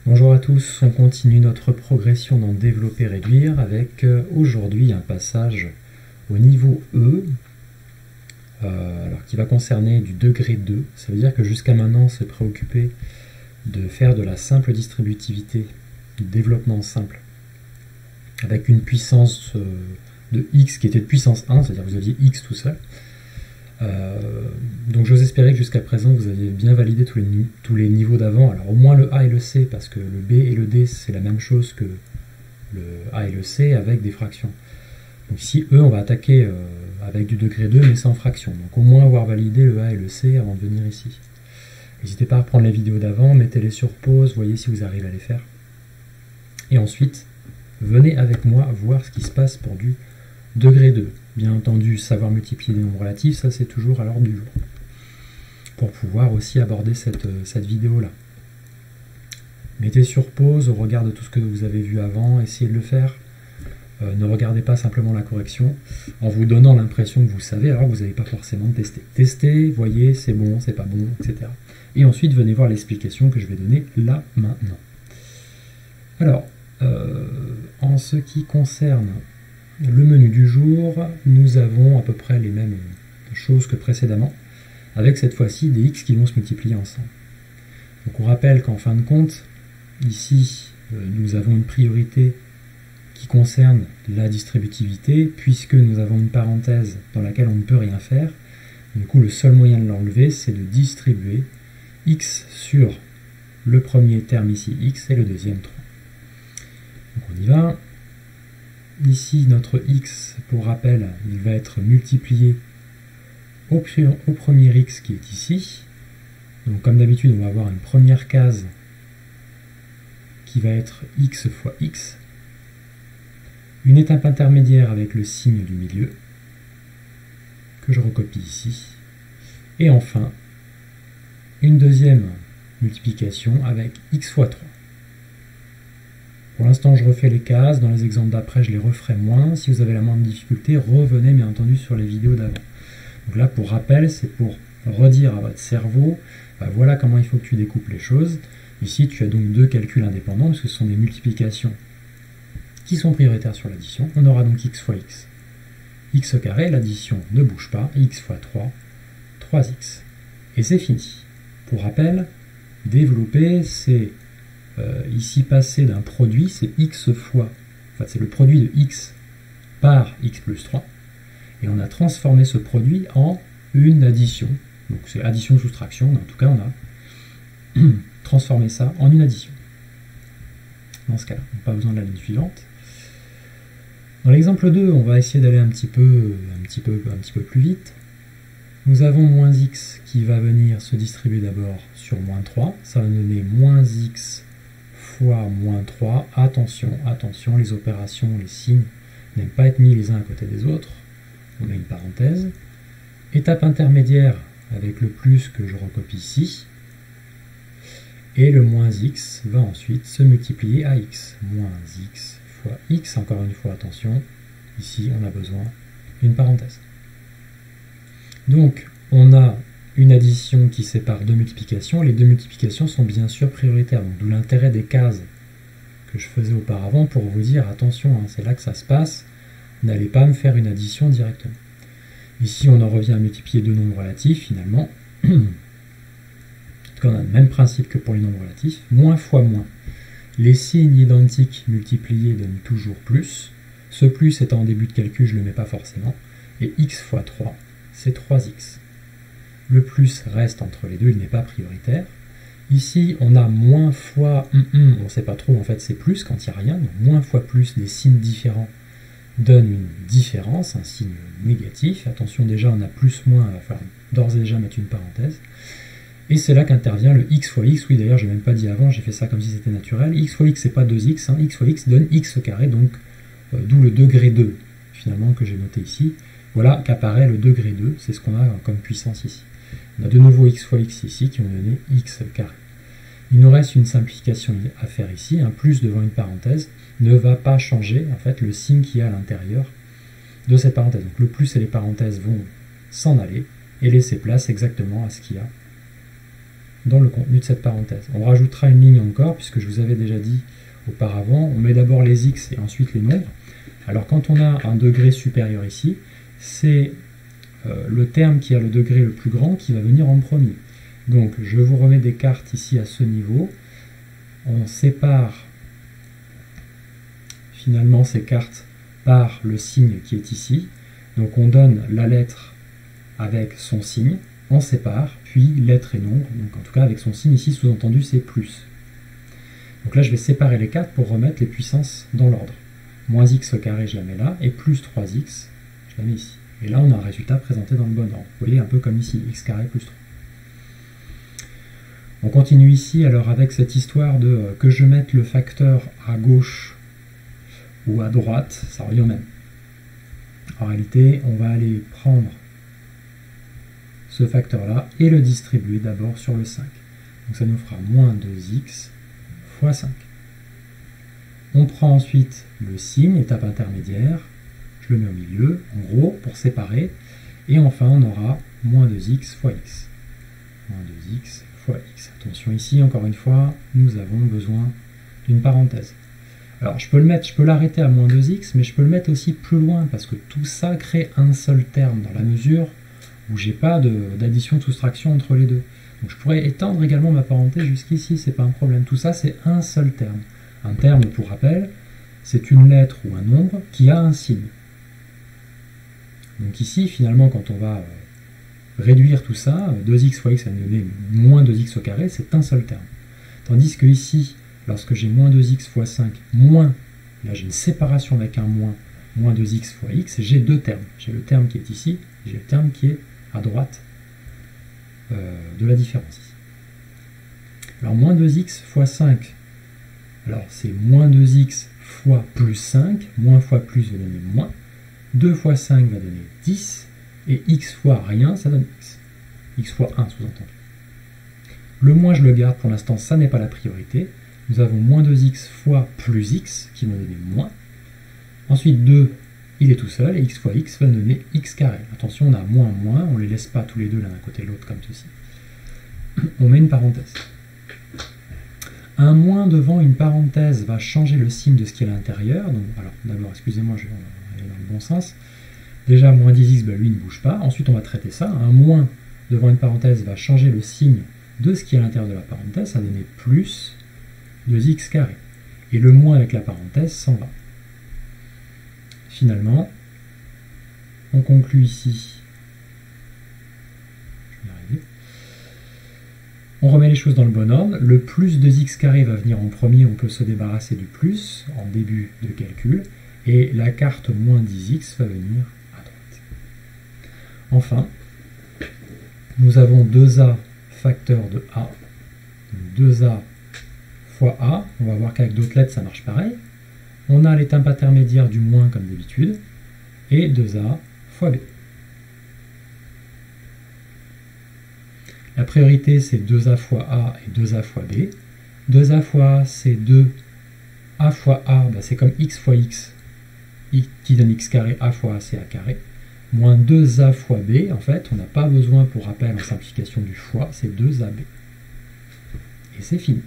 Bonjour à tous, on continue notre progression dans Développer Réduire avec aujourd'hui un passage au niveau E, alors qui va concerner du degré 2. Ça veut dire que jusqu'à maintenant on s'est préoccupé de faire de la simple distributivité, du développement simple, avec une puissance de x qui était de puissance 1, c'est-à-dire que vous aviez x tout seul. Donc j'ose espérer que jusqu'à présent vous aviez bien validé tous les niveaux d'avant, alors au moins le A et le C, parce que le B et le D c'est la même chose que le A et le C avec des fractions. Donc ici E on va attaquer avec du degré 2 mais sans fraction, donc au moins avoir validé le A et le C avant de venir ici. N'hésitez pas à reprendre les vidéos d'avant, mettez-les sur pause, voyez si vous arrivez à les faire. Et ensuite, venez avec moi voir ce qui se passe pour du degré 2. Bien entendu, savoir multiplier des nombres relatifs, ça c'est toujours à l'ordre du jour. Pour pouvoir aussi aborder cette vidéo-là. Mettez sur pause au regard de tout ce que vous avez vu avant, essayez de le faire. Ne regardez pas simplement la correction en vous donnant l'impression que vous savez alors que vous n'avez pas forcément testé. Testez, voyez, c'est bon, c'est pas bon, etc. Et ensuite, venez voir l'explication que je vais donner là, maintenant. Alors, en ce qui concerne le menu du jour, nous avons à peu près les mêmes choses que précédemment, avec cette fois-ci des x qui vont se multiplier ensemble. Donc on rappelle qu'en fin de compte, ici, nous avons une priorité qui concerne la distributivité, puisque nous avons une parenthèse dans laquelle on ne peut rien faire. Du coup, le seul moyen de l'enlever, c'est de distribuer x sur le premier terme ici, x, et le deuxième 3. Donc on y va. Ici, notre x, pour rappel, il va être multiplié au premier x qui est ici. Donc comme d'habitude, on va avoir une première case qui va être x fois x. Une étape intermédiaire avec le signe du milieu, que je recopie ici. Et enfin, une deuxième multiplication avec x fois 3. Pour l'instant, je refais les cases. Dans les exemples d'après, je les referai moins. Si vous avez la moindre difficulté, revenez bien entendu sur les vidéos d'avant. Donc là, pour rappel, c'est pour redire à votre cerveau, voilà comment il faut que tu découpes les choses. Ici, tu as donc deux calculs indépendants, parce que ce sont des multiplications qui sont prioritaires sur l'addition. On aura donc x fois x. X au carré, l'addition ne bouge pas. X fois 3, 3x. Et c'est fini. Pour rappel, développer, c'est ici passer d'un produit, c'est x fois, c'est le produit de x par x plus 3, et on a transformé ce produit en une addition, donc c'est addition-soustraction, en tout cas on a transformé ça en une addition. Dans ce cas-là, pas besoin de la ligne suivante. Dans l'exemple 2, on va essayer d'aller un petit peu plus vite. Nous avons moins x qui va venir se distribuer d'abord sur moins 3, ça va nous donner moins x fois moins 3, attention, attention, les opérations, les signes n'aiment pas être mis les uns à côté des autres, on met une parenthèse. Étape intermédiaire avec le plus que je recopie ici, et le moins x va ensuite se multiplier à x, moins x fois x, encore une fois, attention, ici on a besoin d'une parenthèse. Donc on a une addition qui sépare deux multiplications. Les deux multiplications sont bien sûr prioritaires, d'où l'intérêt des cases que je faisais auparavant pour vous dire attention, c'est là que ça se passe, n'allez pas me faire une addition directement. Ici on en revient à multiplier deux nombres relatifs finalement. En tout cas on a le même principe que pour les nombres relatifs, moins fois moins. Les signes identiques multipliés donnent toujours plus, ce plus étant en début de calcul je ne le mets pas forcément, et x fois 3 c'est 3x. Le plus reste entre les deux, il n'est pas prioritaire. Ici, on a moins fois, on ne sait pas trop, en fait c'est plus quand il n'y a rien. Donc moins fois plus, des signes différents donnent une différence, un signe négatif. Attention, déjà on a plus, moins, il va falloir d'ores et déjà mettre une parenthèse. Et c'est là qu'intervient le x fois x. Oui, d'ailleurs, je n'ai même pas dit avant, j'ai fait ça comme si c'était naturel. X fois x, c'est pas 2x, x fois x donne x au carré, donc d'où le degré 2, finalement, que j'ai noté ici. Voilà qu'apparaît le degré 2, c'est ce qu'on a comme puissance ici. On a de nouveau x fois x ici qui ont donné x carré. Il nous reste une simplification à faire ici, un plus devant une parenthèse ne va pas changer en fait le signe qu'il y a à l'intérieur de cette parenthèse. Donc le plus et les parenthèses vont s'en aller et laisser place exactement à ce qu'il y a dans le contenu de cette parenthèse. On rajoutera une ligne encore, puisque je vous avais déjà dit auparavant, on met d'abord les x et ensuite les nombres. Alors quand on a un degré supérieur ici, c'est le terme qui a le degré le plus grand qui va venir en premier. Donc je vous remets des cartes ici à ce niveau. On sépare finalement ces cartes par le signe qui est ici. Donc on donne la lettre avec son signe, on sépare, puis lettre et nombre, donc en tout cas avec son signe ici, sous-entendu c'est plus. Donc là je vais séparer les cartes pour remettre les puissances dans l'ordre. Moins x au carré je la mets là, et plus 3x, je la mets ici. Et là on a un résultat présenté dans le bon ordre. Vous voyez, un peu comme ici, x carré plus 3. On continue ici alors avec cette histoire de que je mette le facteur à gauche ou à droite, ça revient au même. En réalité, on va aller prendre ce facteur-là et le distribuer d'abord sur le 5. Donc ça nous fera moins 2x fois 5. On prend ensuite le signe, étape intermédiaire, je le mets au milieu, en gros, pour séparer, et enfin on aura moins 2x fois x. Moins 2x fois x. Attention ici, encore une fois, nous avons besoin d'une parenthèse. Alors je peux l'arrêter à moins 2x, mais je peux le mettre aussi plus loin, parce que tout ça crée un seul terme, dans la mesure où j'ai pas d'addition, de soustraction entre les deux. Donc je pourrais étendre également ma parenthèse jusqu'ici, c'est pas un problème. Tout ça c'est un seul terme. Un terme, pour rappel, c'est une lettre ou un nombre qui a un signe. Donc ici, finalement, quand on va réduire tout ça, 2x fois x va me donner moins 2x au carré, c'est un seul terme. Tandis que ici, lorsque j'ai moins 2x fois 5, moins, là j'ai une séparation avec un moins 2x fois x, j'ai deux termes. J'ai le terme qui est ici, et j'ai le terme qui est à droite de la différence ici. Alors moins 2x fois 5, alors c'est moins 2x fois plus 5, moins fois plus va donner moins, 2 fois 5 va donner 10, et x fois rien, ça donne x. X fois 1 sous-entendu. Le moins je le garde pour l'instant, ça n'est pas la priorité. Nous avons moins 2x fois plus x, qui va donner moins. Ensuite 2, il est tout seul, et x fois x va donner x carré. Attention, on a moins, on ne les laisse pas tous les deux l'un à côté de l'autre comme ceci. On met une parenthèse. Un moins devant une parenthèse va changer le signe de ce qui est à l'intérieur. Donc, alors d'abord, excusez-moi, je vais aller dans le bon sens. Déjà, moins 10x, ben, lui ne bouge pas. Ensuite, on va traiter ça. Un moins devant une parenthèse va changer le signe de ce qui est à l'intérieur de la parenthèse. Ça va donner plus 2x carré. Et le moins avec la parenthèse s'en va. Finalement, on conclut ici. Je vais y arriver. On remet les choses dans le bon ordre. Le plus 2x carré va venir en premier. On peut se débarrasser du plus en début de calcul. Et la carte moins 10x va venir à droite. Enfin, nous avons 2a facteur de a. Donc 2a fois a. On va voir qu'avec d'autres lettres, ça marche pareil. On a l'étape intermédiaire du moins comme d'habitude. Et 2a fois b. La priorité, c'est 2a fois a et 2a fois b. 2a fois a, c'est 2a fois a, bah c'est comme x fois x, qui donne x carré, a fois a, c'est a carré. Moins 2a fois b, en fait, on n'a pas besoin pour rappel en simplification du fois, c'est 2ab. Et c'est fini.